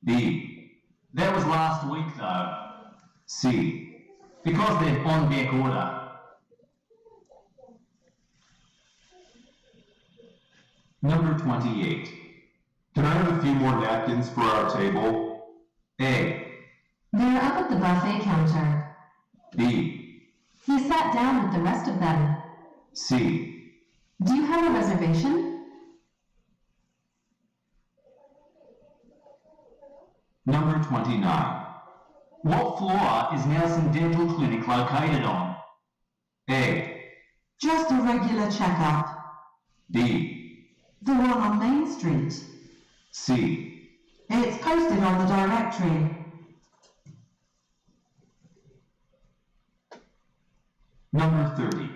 B. That was last week though. C. Because they're on deck order. Number 28. Can I have a few more napkins for our table? A. They're up at the buffet counter. B. He sat down with the rest of them. C. Do you have a reservation? Number 29. What floor is Nelson Dental Clinic located on? A. Just a regular checkup. B. The one on Main Street. C. It's posted on the directory. Number 30.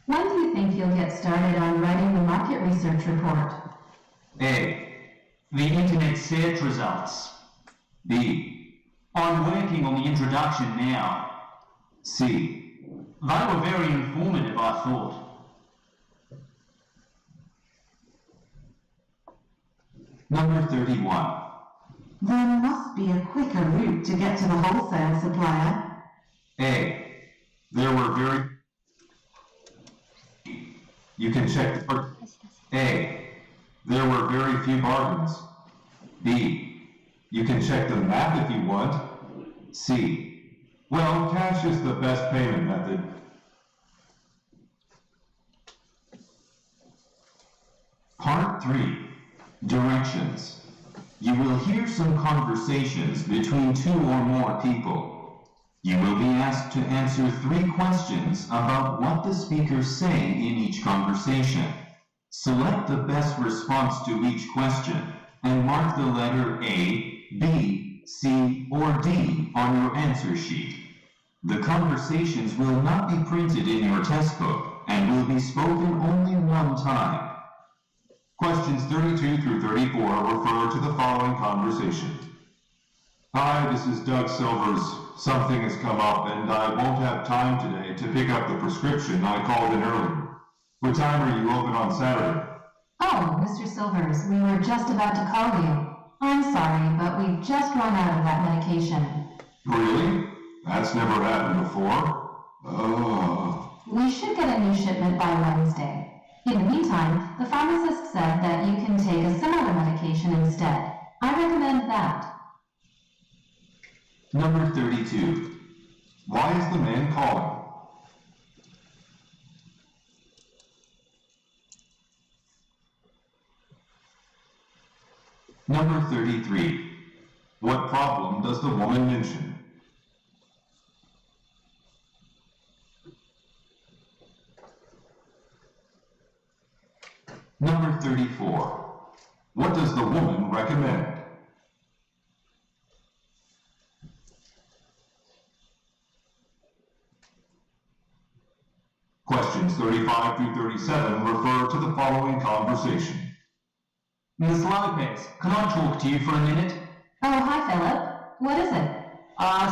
When do you think you'll get started on writing the market research report? A. The internet search results. B. I'm working on the introduction now. C. They were very informative, I thought. Number 31. There must be a quicker route to get to the wholesale supplier. A. There were very... You can check the... A. There were very few bargains. B. You can check the map if you want. C. Well, cash is the best payment method. Part 3. Directions. You will hear some conversations between 2 or more people. You will be asked to answer 3 questions about what the speakers say in each conversation. Select the best response to each question and mark the letter A, B, C, or D on your answer sheet. The conversations will not be printed in your test book and will be spoken only one time. Questions 32 through 34 refer to the following conversation. Hi, this is Doug Silvers. Something has come up and I won't have time today to pick up the prescription I called in earlier. What time are you open on Saturday? Oh, Mr. Silvers, we were just about to call you. I'm sorry, but we've just run out of that medication. Really? That's never happened before. We should get a new shipment by Wednesday. In the meantime, the pharmacist said that you can take a similar medication instead. I recommend that. Number 32. Why is the man calling? Number 33. What problem does the woman mention? Number 34. What does the woman recommend? Questions 35 through 37 refer to the following conversation. Miss Lopez, can I talk to you for a minute? Oh, hi, Philip. What is it?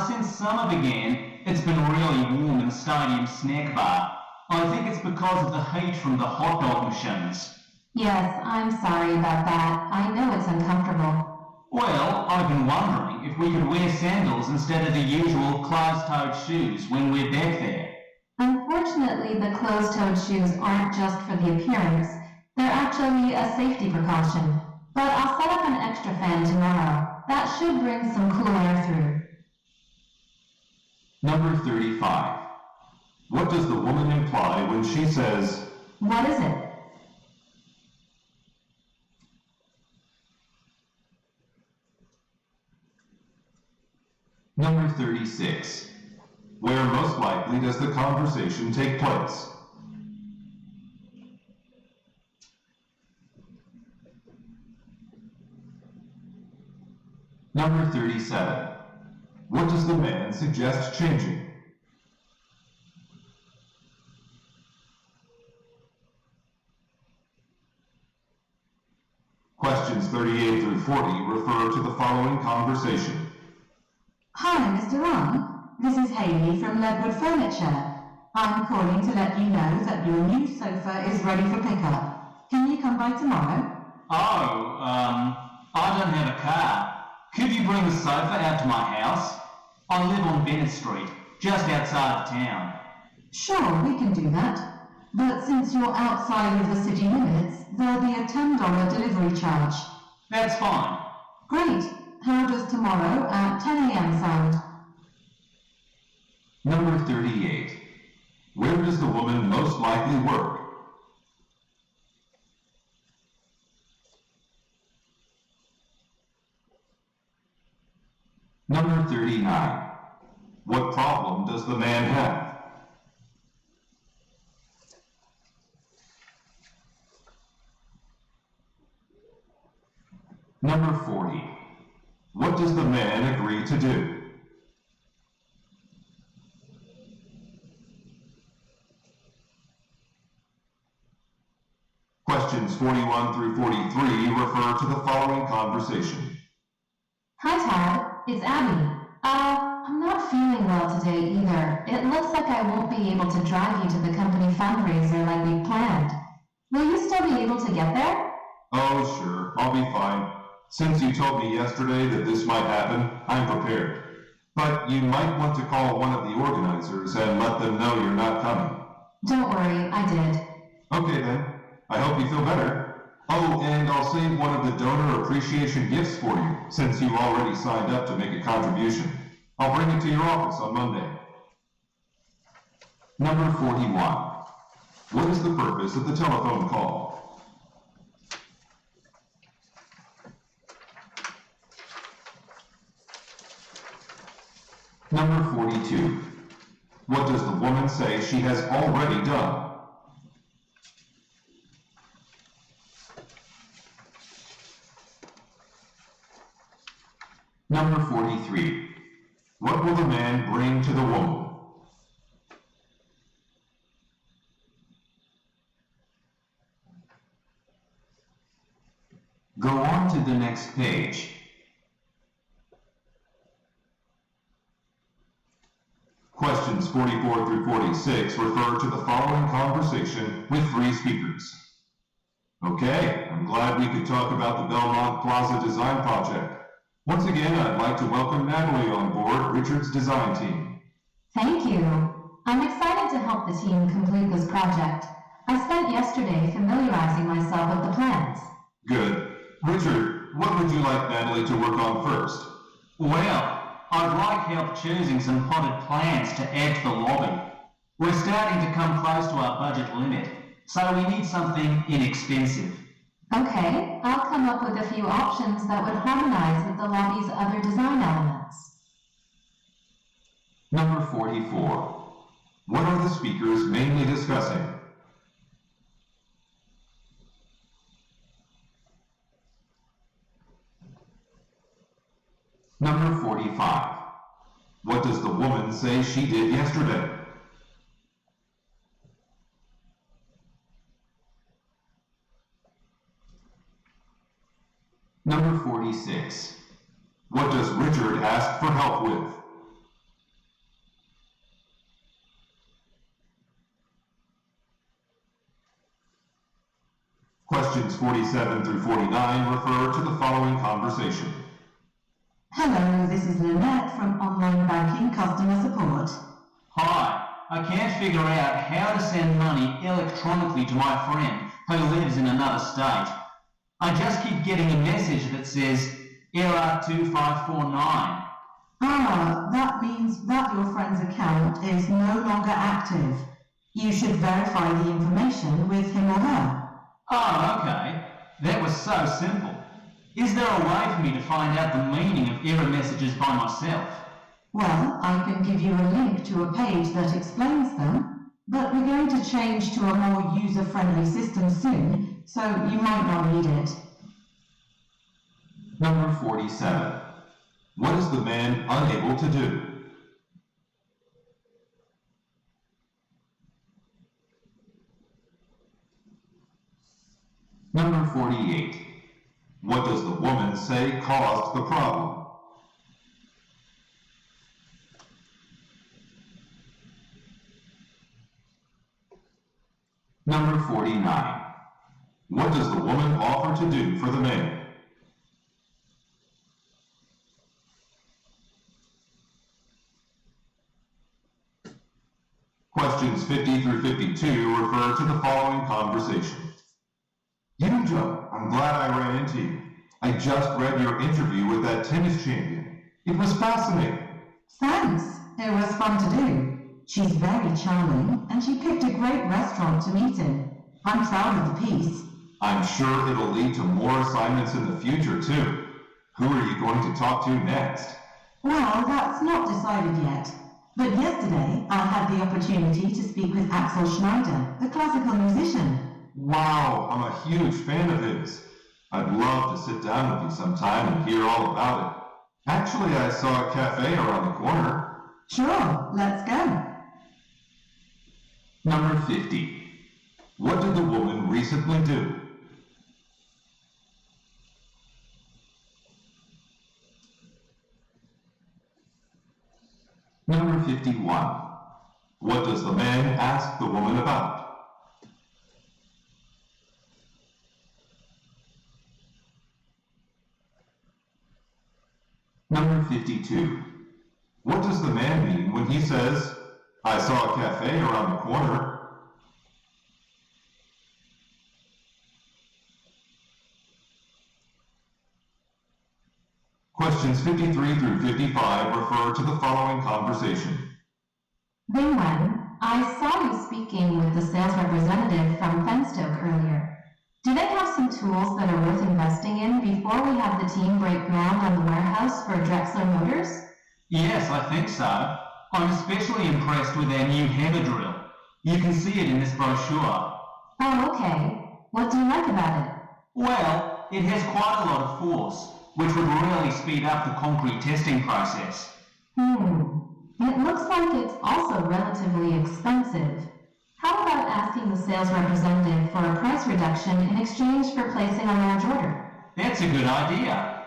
Since summer began, it's been really warm in the stadium snack bar. I think it's because of the heat from the hot dog machines. Yes, I'm sorry about that. I know it's uncomfortable. Well, I've been wondering if we could wear sandals instead of the usual closed-toed shoes when we're back there. Unfortunately, the closed-toed shoes aren't just for the appearance. They're actually a safety precaution. But I'll set up an extra fan tomorrow. That should bring some cool air through. Number 35. What does the woman imply when she says, What is it? Number 36. Where most likely does the conversation take place? Number 37. What does the man suggest changing? Questions 38 through 40 refer to the following conversation. Hi, Mr. Long. This is Hayley from Ledwood Furniture. I'm calling to let you know that your new sofa is ready for pickup. Can you come by tomorrow? I don't have a car. Could you bring the sofa out to my house? I live on Bennett Street, just outside of town. Sure, we can do that. But since you're outside of the city limits, there'll be a $10 delivery charge. That's fine. Great. How does tomorrow at 10 a.m. sound? Number 38. Where does the woman most likely work? Number 39. What problem does the man have? Number 40. What does the man agree to do? Questions 41 through 43 refer to the following conversation. Hi, Todd. It's Abby. I'm not feeling well today either. It looks like I won't be able to drive you to the company fundraiser like we planned. Will you still be able to get there? Oh, sure, I'll be fine. Since you told me yesterday that this might happen, I'm prepared. But you might want to call one of the organizers and let them know you're not coming. Don't worry, I did. Okay then, I hope you feel better. Oh, and I'll save one of the donor appreciation gifts for you, since you already signed up to make a contribution. I'll bring it to your office on Monday. Number 41. What is the purpose of the telephone call? Number 42. What does the woman say she has already done? Number 43. What will the man bring to the woman? Go on to the next page. Questions 44 through 46 refer to the following conversation with three speakers. Okay, I'm glad we could talk about the Belmont Plaza design project. Once again, I'd like to welcome Natalie on board Richard's design team. Thank you. I'm excited to help the team complete this project. I spent yesterday familiarizing myself with the plans. Good. Richard, what would you like Natalie to work on first? Well, I'd like help choosing some potted plants to add to the lobby. We're starting to come close to our budget limit, so we need something inexpensive. Okay, I'll come up with a few options that would harmonize with the lobby's other design elements. Number 44. What are the speakers mainly discussing? Number 45. What does the woman say she did yesterday? Number 46. What does Richard ask for help with? Questions 47 through 49 refer to the following conversation. Hello, this is Lynette from Online Banking Customer Support. Hi, I can't figure out how to send money electronically to my friend who lives in another state. I just keep getting a message that says error 2549. That means that your friend's account is no longer active. You should verify the information with him or her. Oh, okay. That was so simple. Is there a way for me to find out the meaning of error messages by myself? Well, I can give you a link to a page that explains them, but we're going to change to a more user-friendly system soon, so you might not need it. Number 47. What is the man unable to do? Number 48. What does the woman say caused the problem? Number 49. What does the woman offer to do for the man? Questions 50 through 52 refer to the following conversation. You, Joe, I'm glad I ran into you. I just read your interview with that tennis champion. It was fascinating. Thanks. It was fun to do. She's very charming, and she picked a great restaurant to meet in. I'm proud of the piece. I'm sure it'll lead to more assignments in the future, too. Who are you going to talk to next? Well, that's not decided yet. But yesterday, I had the opportunity to speak with Axel Schneider, the classical musician. Wow, I'm a huge fan of his. I'd love to sit down with you sometime and hear all about it. Actually, I saw a cafe around the corner. Sure, let's go. Number 50. What did the woman recently do? Number 51. What does the man ask the woman about? Number 52. What does the man mean when he says, I saw a cafe around the corner? Questions 53 through 55 refer to the following conversation. Then when I saw you speaking with the sales representative from Fenstoke earlier. Do they have some tools that are worth investing in before we have the team break ground on the warehouse for Drexler Motors? Yes, I think so. I'm especially impressed with their new hammer drill. You can see it in this brochure. Oh, okay. What do you like about it? Well, it has quite a lot of force, which would really speed up the concrete testing process. It looks like it's also relatively expensive. How about asking the sales representative for a price reduction in exchange for placing a large order? That's a good idea.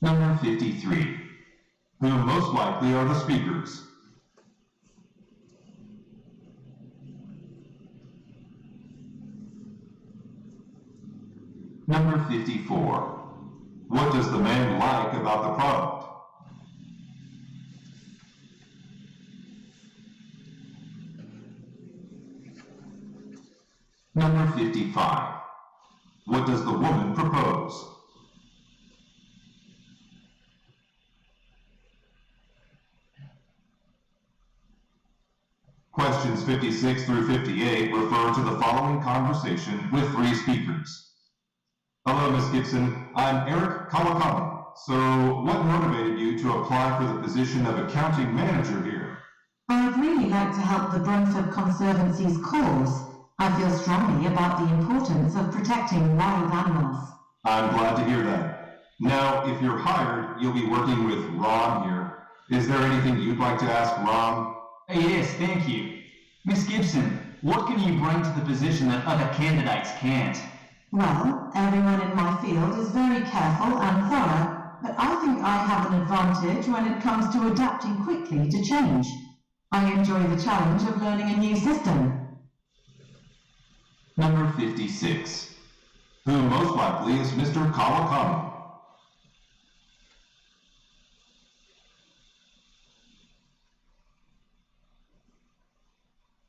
Number 53. Who most likely are the speakers? Number 54. What does the man like about the product? Number 55. What does the woman propose? Questions 56 through 58 refer to the following conversation with three speakers. Hello, Miss Gibson. I'm Eric Kawakami. So, what motivated you to apply for the position of accounting manager here? I'd really like to help the Brunford Conservancy's cause. I feel strongly about the importance of protecting wild animals. I'm glad to hear that. Now, if you're hired, you'll be working with Ron here. Is there anything you'd like to ask Ron? Yes, thank you. Miss Gibson, what can you bring to the position that other candidates can't? Well, everyone in my field is very careful and thorough, but I think I have an advantage when it comes to adapting quickly to change. I enjoy the challenge of learning a new system. Number 56. Who most likely is Mr. Kawakami?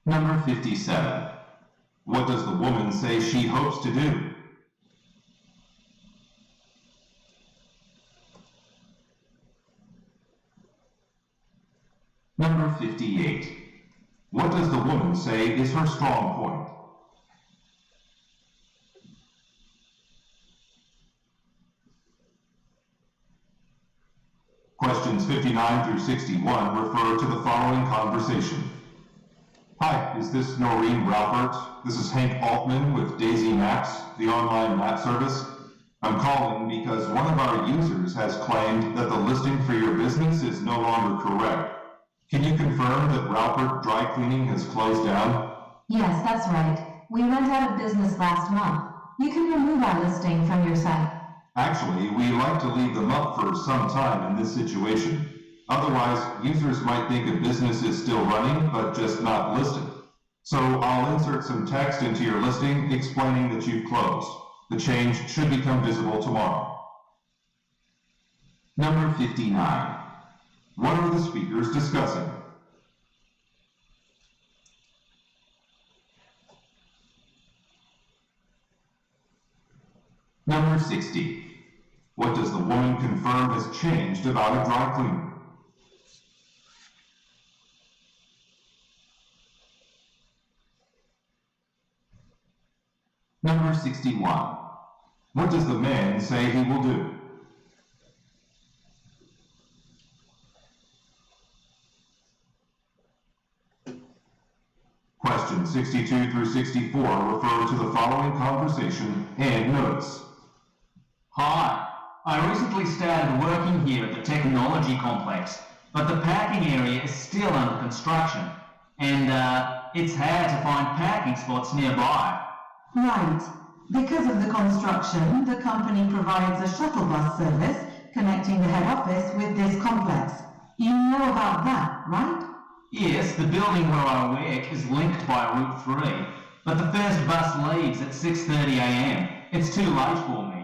Number 57. What does the woman say she hopes to do? Number 58. What does the woman say is her strong point? Questions 59 through 61 refer to the following conversation. Hi, is this Noreen Raupert? This is Hank Altman with Daisy Maps, the online map service. I'm calling because one of our users has claimed that the listing for your business is no longer correct. Can you confirm that Raupert Dry Cleaning has closed down? Yes, that's right. We went out of business last month. You can remove our listing from your site. Actually, we like to leave them up for some time in this situation. Otherwise, users might think a business is still running, but just not listed. So I'll insert some text into your listing explaining that you've closed. The change should become visible tomorrow. Number 59. What are the speakers discussing? Number 60. What does the woman confirm has changed about a dry cleaner? Number 61. What does the man say he will do? Questions 62 through 64 refer to the following conversation and notes. Hi, I recently started working here at the technology complex, but the parking area is still under construction, and it's hard to find parking spots nearby. Right. Because of the construction, the company provides a shuttle bus service connecting the head office with this complex. You know about that, right? Yes, the building where I work is linked by Route 3, but the first bus leaves at 6:30 a.m. It's too late for me.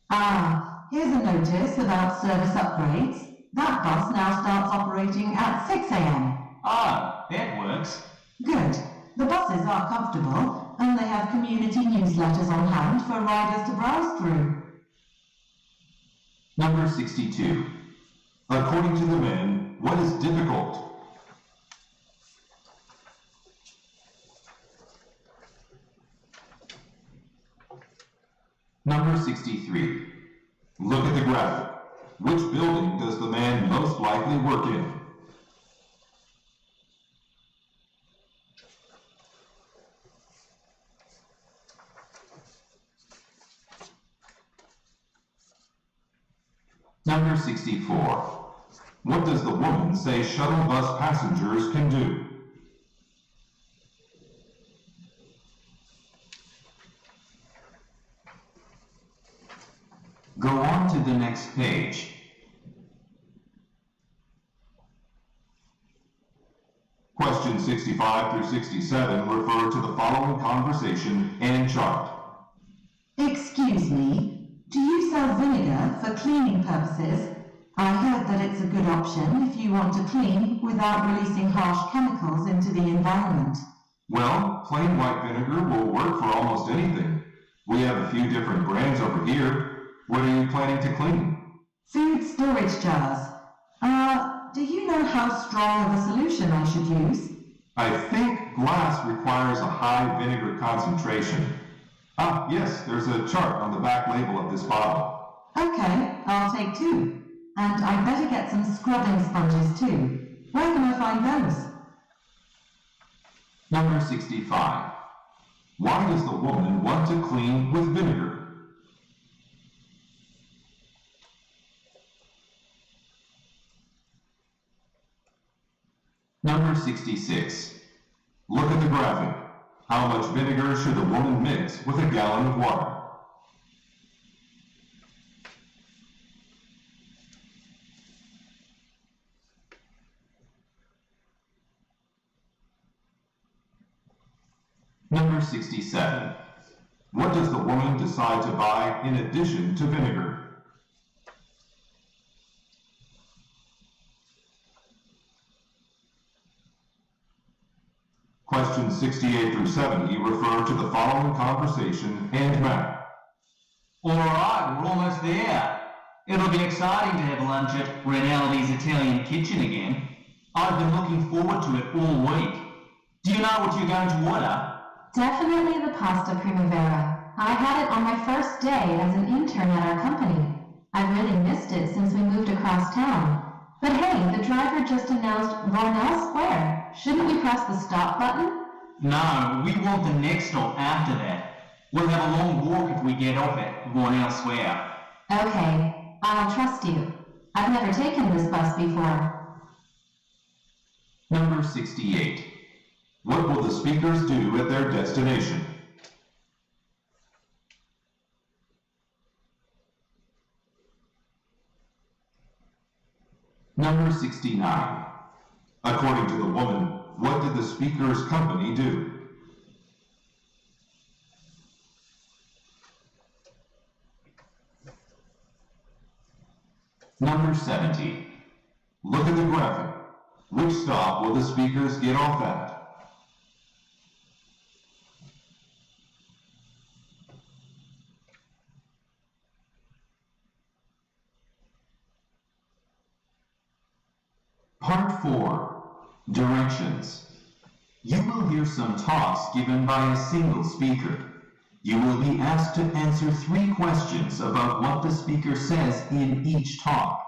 Ah, here's a notice about service upgrades. That bus now starts operating at 6 a.m. Oh, that works. Good. The buses are comfortable, and they have community newsletters on hand for riders to browse through. Number 62. According to the men, what is difficult? Number 63. Look at the graphic. Which building does the man most likely work in? Number 64. What does the woman say shuttle bus passengers can do? Go on to the next page. Questions 65 through 67 refer to the following conversation and chart. Excuse me, do you sell vinegar for cleaning purposes? I heard that it's a good option if you want to clean without releasing harsh chemicals into the environment. Well, plain white vinegar will work for almost anything. We have a few different brands over here. What are you planning to clean? Food storage jars. Do you know how strong of a solution I should use? I think glass requires a high vinegar concentration. Ah, yes, there's a chart on the back label of this bottle. Okay, I'll take 2. And I'd better get some scrubbing sponges too. Where can I find those? Number 65. Why does the woman want to clean with vinegar? Number 66. Look at the graphic. How much vinegar should the woman mix with a gallon of water? Number 67. What does the woman decide to buy in addition to vinegar? Questions 68 through 70 refer to the following conversation and map. Alright, we're almost there. It'll be exciting to have lunch at Rinaldi's Italian Kitchen again. I've been looking forward to it all week. Do you know what you're going to order? Definitely the pasta primavera. I had it on my first day as an intern at our company. I've really missed it since we moved across town. But hey, the driver just announced Varnell Square. Shouldn't we press the stop button? No, we want the next stop after that. We'll have a long walk if we get off at Varnell Square. Okay, I'll trust you. I've never taken this bus before. Number 68. What will the speakers do at their destination? Number 69. According to the woman, what did the speaker's company do? Number 70. Look at the graphic. Which stop will the speakers get off at? Part 4. Directions. You will hear some talks given by a single speaker. You will be asked to answer 3 questions about what the speaker says in each talk.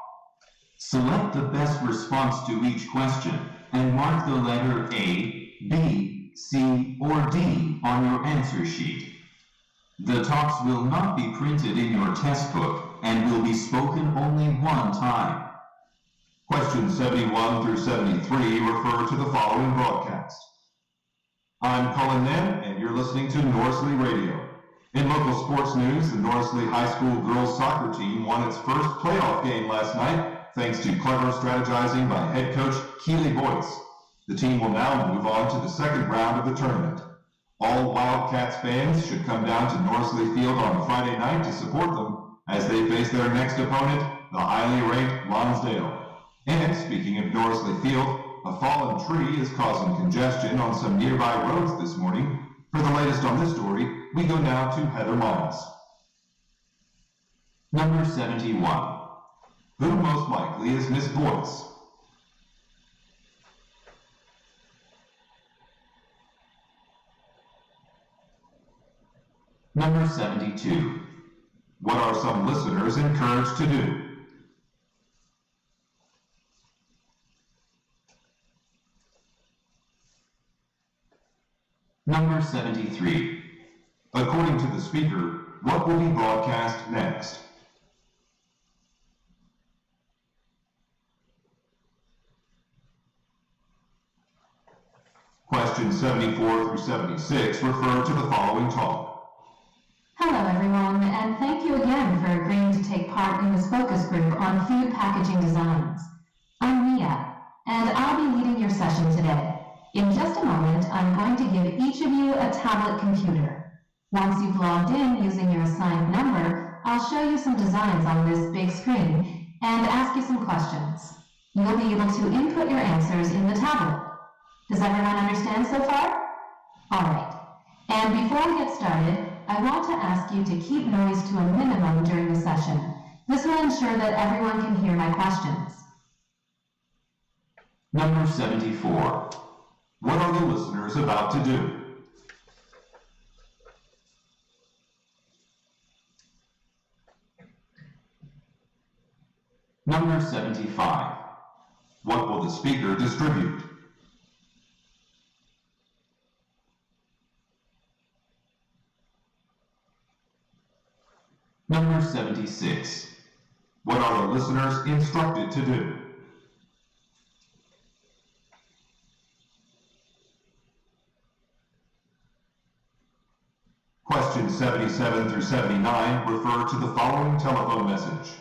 Select the best response to each question and mark the letter A, B, C, or D on your answer sheet. The talks will not be printed in your test book and will be spoken only one time. Questions 71 through 73 refer to the following broadcast. I'm Cullen Nam, and you're listening to Norrisley Radio. In local sports news, the Norrisley High School girls soccer team won its first playoff game last night, thanks to clever strategizing by head coach Keely Boyce. The team will now move on to the second round of the tournament. All Wildcats fans should come down to Norrisley Field on Friday night to support them as they face their next opponent, the highly ranked Lonsdale. And speaking of Norrisley Field, a fallen tree is causing congestion on some nearby roads this morning. For the latest on this story, we go now to Heather Miles. Number 71. Who most likely is Miss Boyce? Number 72. What are some listeners encouraged to do? Number 73. According to the speaker, what will be broadcast next? Questions 74 through 76 refer to the following talk. Hello everyone, and thank you again for agreeing to take part in this focus group on food packaging designs. I'm Mia, and I'll be leading your session today. In just a moment, I'm going to give each of you a tablet computer. Once you've logged in using your assigned number, I'll show you some designs on this big screen and ask you some questions. You'll be able to input your answers in the tablet. Does everyone understand so far? All right. And before we get started, I want to ask you to keep noise to a minimum during the session. This will ensure that everyone can hear my questions. Number 74. What are the listeners about to do? Number 75. What will the speaker distribute? Number 76. What are the listeners instructed to do? Questions 77 through 79 refer to the following telephone message.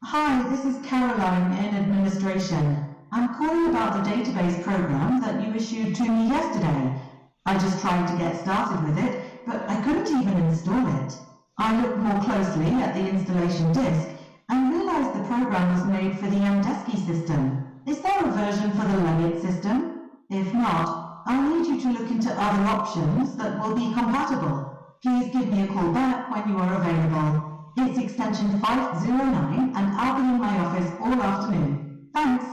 Hi, this is Caroline in administration. I'm calling about the database program that you issued to me yesterday. I just tried to get started with it, but I couldn't even install it. I looked more closely at the installation disk and realized the program was made for the Andesky system. Is there a version for the Leggett system? If not, I'll need you to look into other options that will be compatible. Please give me a call back when you are available. It's extension 509 and I'll be in my office all afternoon. Thanks.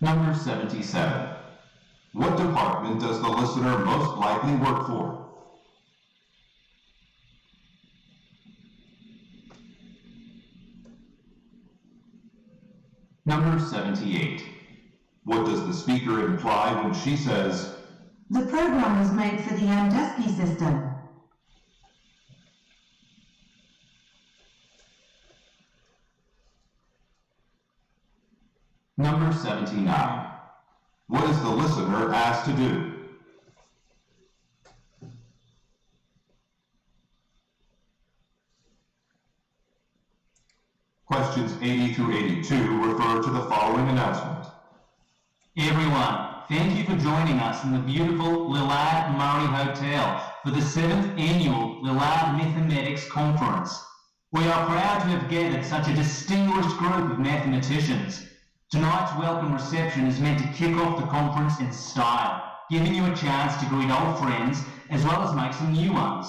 Number 77. What department does the listener most likely work for? Number 78. What does the speaker imply when she says, The program was made for the Andesky system. Number 79. what is the listener asked to do? Questions 80 through 82 refer to the following announcement. Everyone, thank you for joining us in the beautiful Lillard Murray Hotel for the 7th Annual Lillard Mathematics Conference. We are proud to have gathered such a distinguished group of mathematicians. Tonight's welcome reception is meant to kick off the conference in style, giving you a chance to greet old friends as well as make some new ones.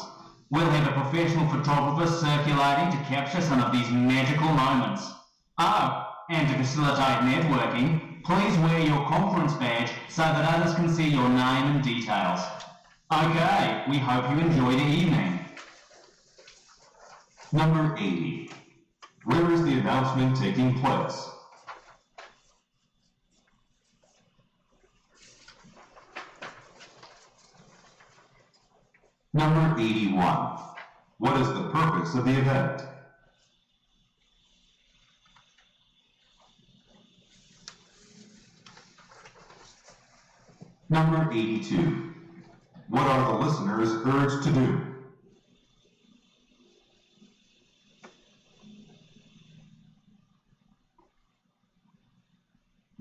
We'll have a professional photographer circulating to capture some of these magical moments. Oh, And to facilitate networking, please wear your conference badge so that others can see your name and details. Okay, we hope you enjoy the evening. Number 80. Where is the announcement taking place? Number 81. What is the purpose of the event? Number 82. What are the listeners urged to do?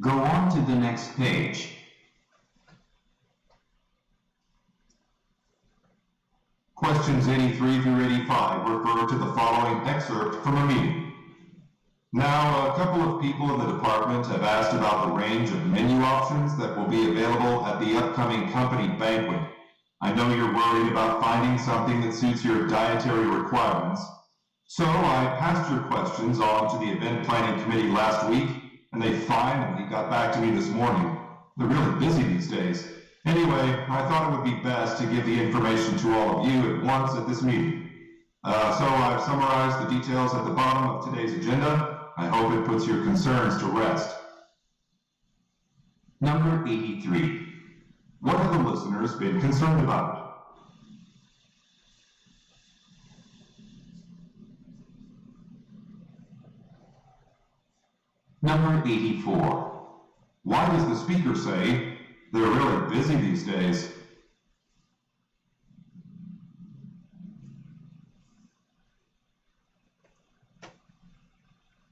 Go on to the next page. Questions 83 through 85 refer to the following excerpt from a meeting. Now, a couple of people in the department have asked about the range of menu options that will be available at the upcoming company banquet. I know you're worried about finding something that suits your dietary requirements. So I passed your questions on to the event planning committee last week, and they finally got back to me this morning. They're really busy these days. Anyway, I thought it would be best to give the information to all of you at once at this meeting. So I've summarized the details at the bottom of today's agenda. I hope it puts your concerns to rest. Number 83. What have the listeners been concerned about? Number 84. Why does the speaker say they're really busy these days?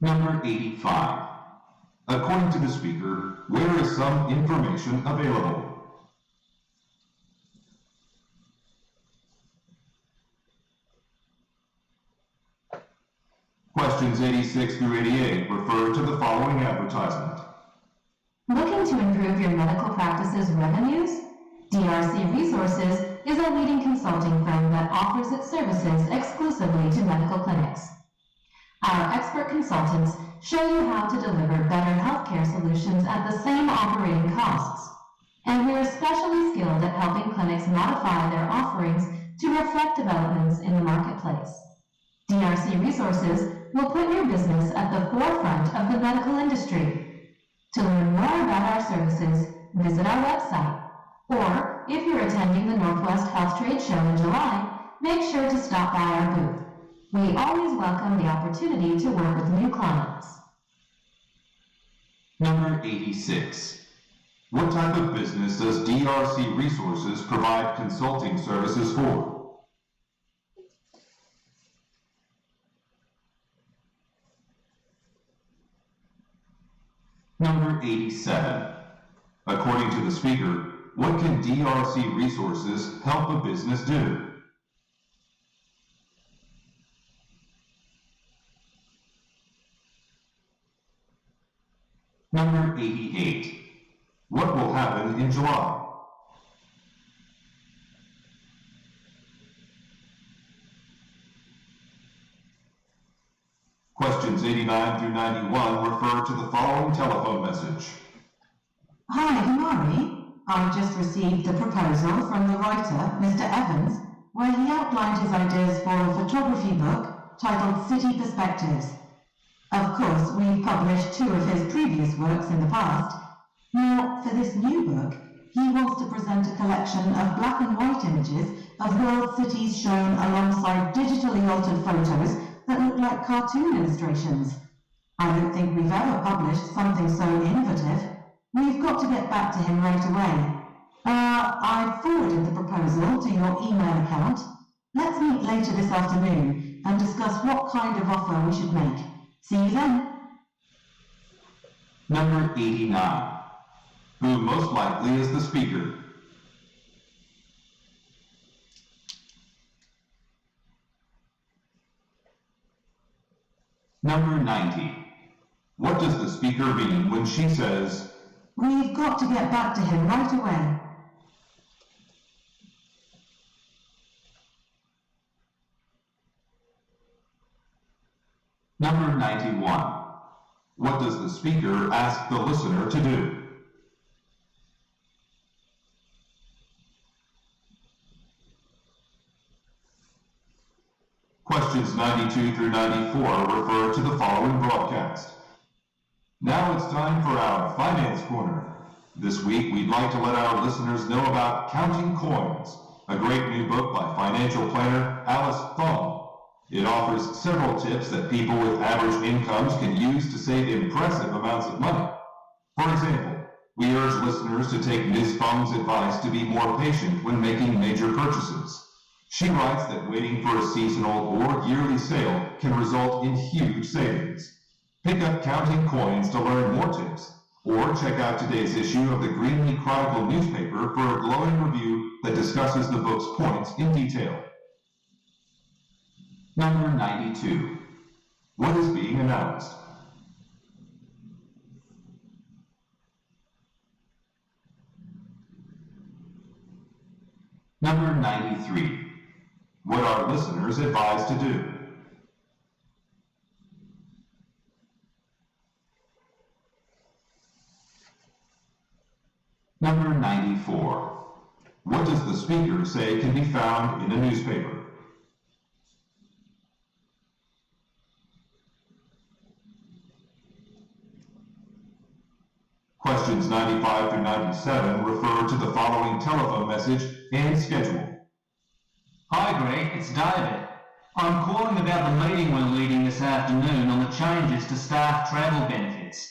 Number 85. According to the speaker, where is some information available? Questions 86 through 88 refer to the following advertisement. Looking to improve your medical practice's revenues? DRC Resources is a leading consulting firm that offers its services exclusively to medical clinics. Our expert consultants show you how to deliver better healthcare solutions at the same operating costs. And we're especially skilled at helping clinics modify their offerings to reflect developments in the marketplace. DRC Resources will put your business at the forefront of the medical industry. To learn more about our services, visit our website. Or, if you're attending the Northwest Health Trade Show in July, make sure to stop by our booth. We always welcome the opportunity to work with new clients. Number 86. What type of business does DRC Resources provide consulting services for? Number 87. According to the speaker, what can DRC Resources help a business do? Number 88. What will happen in July? Questions 89 through 91 refer to the following telephone message. Hi, Humari. I just received a proposal from the writer, Mr. Evans, where he outlined his ideas for a photography book titled City Perspectives. Of course, we've published 2 of his previous works in the past. Now, for this new book, he wants to present a collection of black and white images of world cities shown alongside digitally altered photos that look like cartoon illustrations. I don't think we've ever published something so innovative. We've got to get back to him right away. I forwarded the proposal to your email account. Let's meet later this afternoon and discuss what kind of offer we should make. See you then. Number 89. Who most likely is the speaker? Number 90. What does the speaker mean when she says, We've got to get back to him right away. Number 91. What does the speaker ask the listener to do? Questions 92 through 94 refer to the following broadcast. Now it's time for our Finance Corner. This week, we'd like to let our listeners know about Counting Coins, a great new book by financial planner Alice Thom. It offers several tips that people with average incomes can use to save impressive amounts of money. For example, we urge listeners to take Ms. Fong's advice to be more patient when making major purchases. She writes that waiting for a seasonal or yearly sale can result in huge savings. Pick up Counting Coins to learn more tips, or check out today's issue of the Greenlee Chronicle newspaper for a glowing review that discusses the book's points in detail. Number 92. What is being announced? Number 93. What are listeners advised to do? Number 94. What does the speaker say can be found in a newspaper? Questions 95 through 97 refer to the following telephone message and schedule. Hi Greg, it's David. I'm calling about the meeting we're leading this afternoon on the changes to staff travel benefits.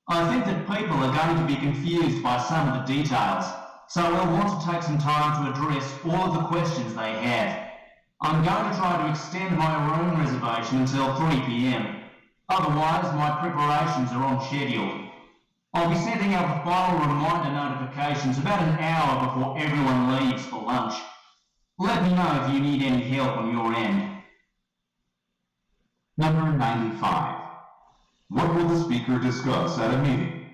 I think that people are going to be confused by some of the details, so we'll want to take some time to address all of the questions they have. I'm going to try to extend my room reservation until 3 p.m. Otherwise, my preparations are on schedule. I'll be sending out the final reminder notifications about an hour before everyone leaves for lunch. Let me know if you need any help on your end. Number 95. What will the speaker discuss at a meeting?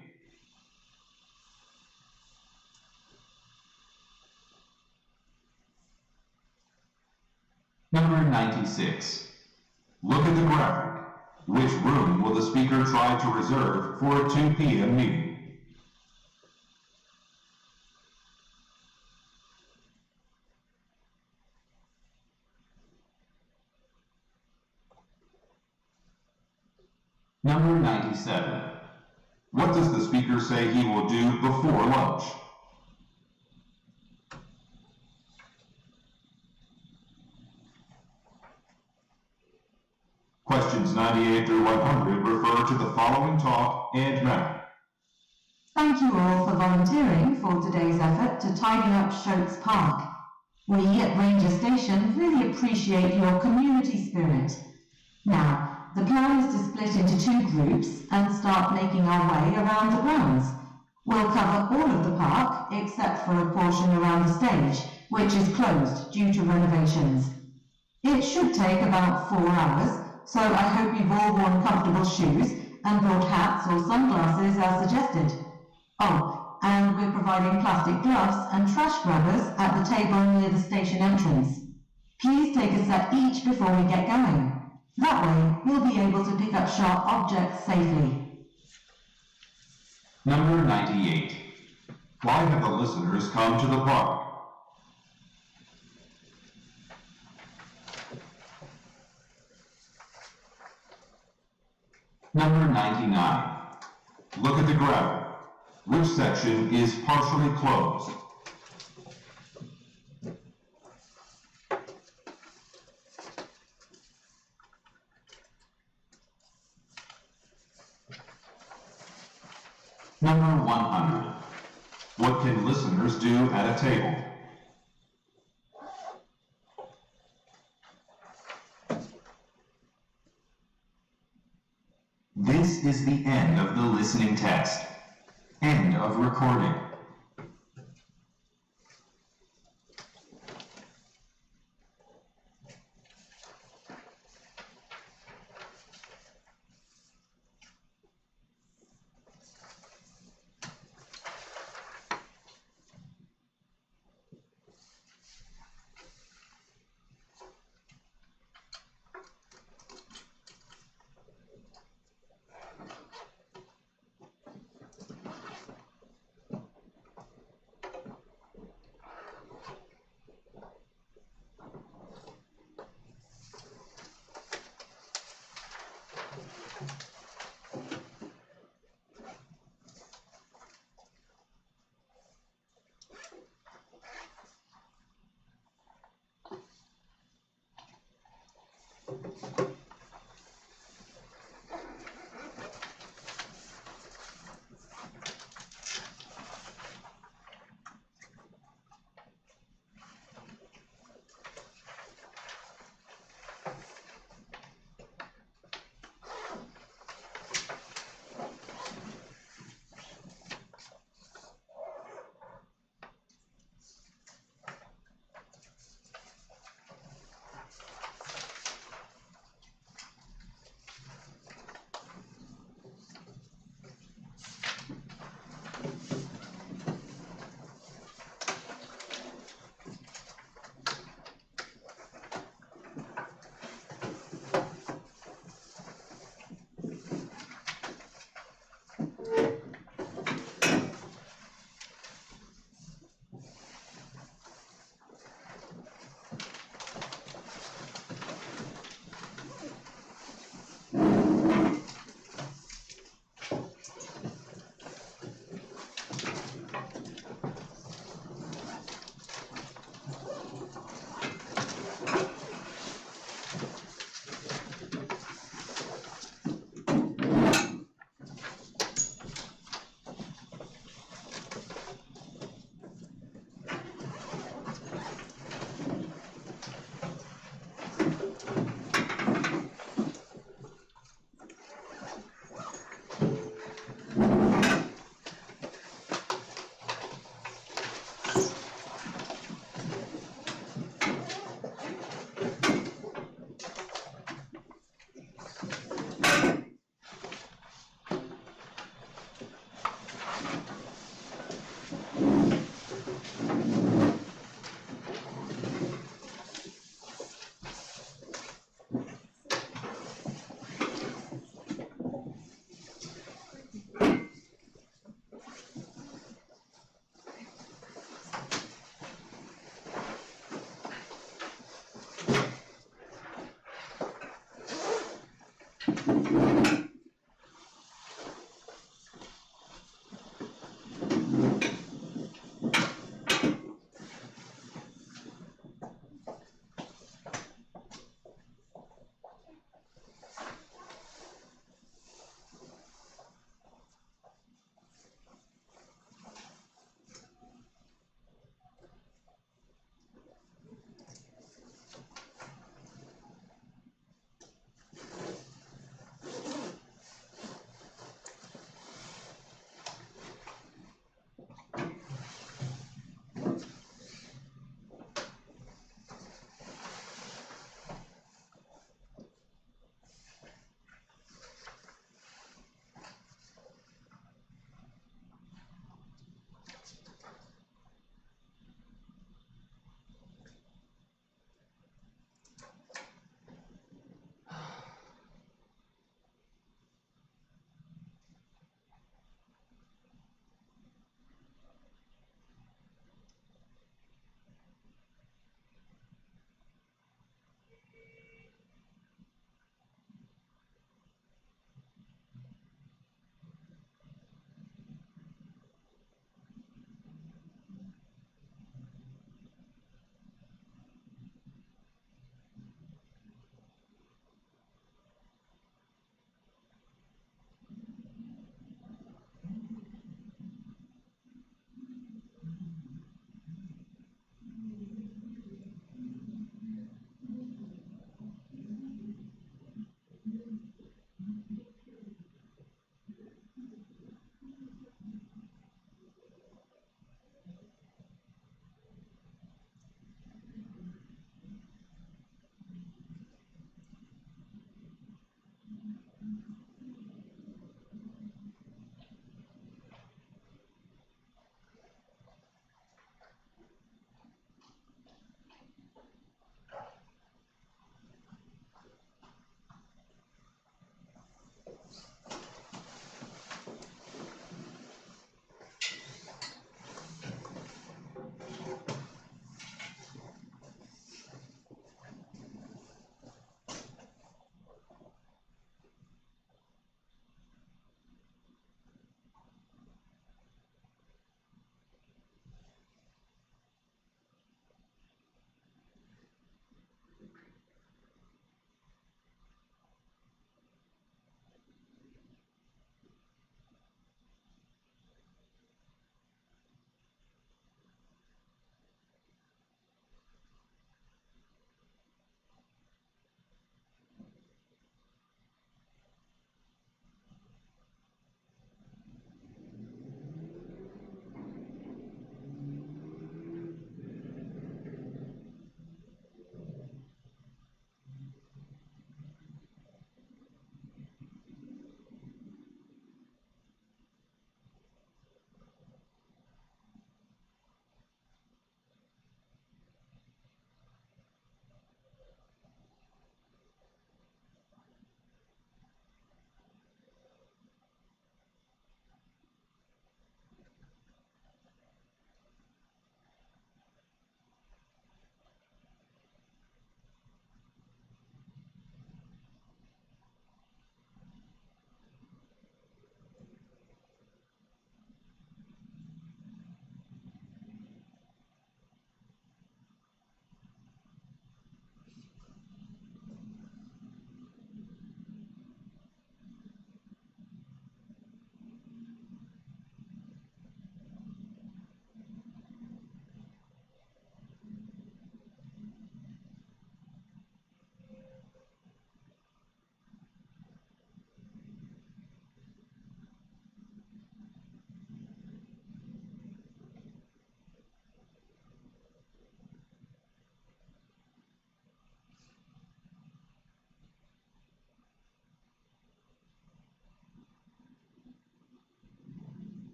Number 96. Look at the graphic. Which room will the speaker try to reserve for a 2 p.m. meeting? Number 97. What does the speaker say he will do before lunch? Questions 98 through 100 refer to the following talk and map. Thank you all for volunteering for today's effort to tidy up Shoats Park. We at Ranger Station really appreciate your community spirit. Now, the plan is to split into 2 groups and start making our way around the grounds. We'll cover all of the park except for a portion around the stage, which is closed due to renovations. It should take about 4 hours, so I hope you've all worn comfortable shoes and brought hats or sunglasses as suggested. Oh, and we're providing plastic gloves and trash grabbers at the table near the station entrance. Please take a set each before we get going. That way, we'll be able to pick up sharp objects safely. Number 98. Why have the listeners come to the park? Number 99. Look at the graphic. Which section is partially closed? Number 100. What can listeners do at a table? This is the end of the listening test. End of recording.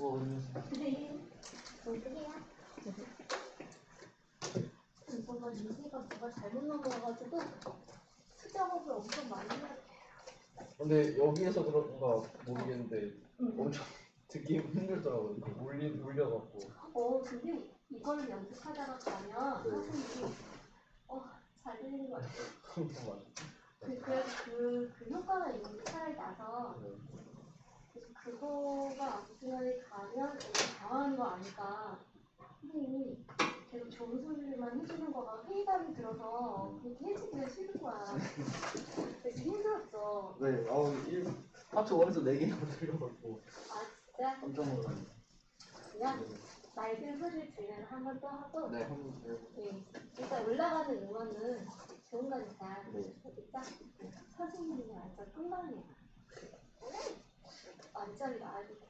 네. 누구야? 이번만 유세가 누가 잘못 넘어가가지고 수작업을 엄청 많이 해야 돼. 근데 여기에서 그런가 모르겠는데 엄청 듣기 힘들더라고요. 울려갖고. 근데 이거를 연습하다가 가면 선생님이 잘 들리는 것 같아요. 그래서 그 효과가 있는 게 차라리 나서 그래서 그거가 아무튼간에 가면 너무 당하는 거 아니까 선생님이 계속 좋은 소리만 해주는 거가 회의감이 들어서 그렇게 해주기가 싫은 거야. 그래서 힘들었어. 네, 하트 원에서 4개나 들려갖고 아 진짜? 깜짝 놀랐네. 그냥 맑은 소리를 들려면 한 번 또 하고 네, 한번 해볼게요. 네. 일단 올라가는 음원은 좋은 거니까 네. 일단 선생님이 완전 끝나네요. 완전히 나아지고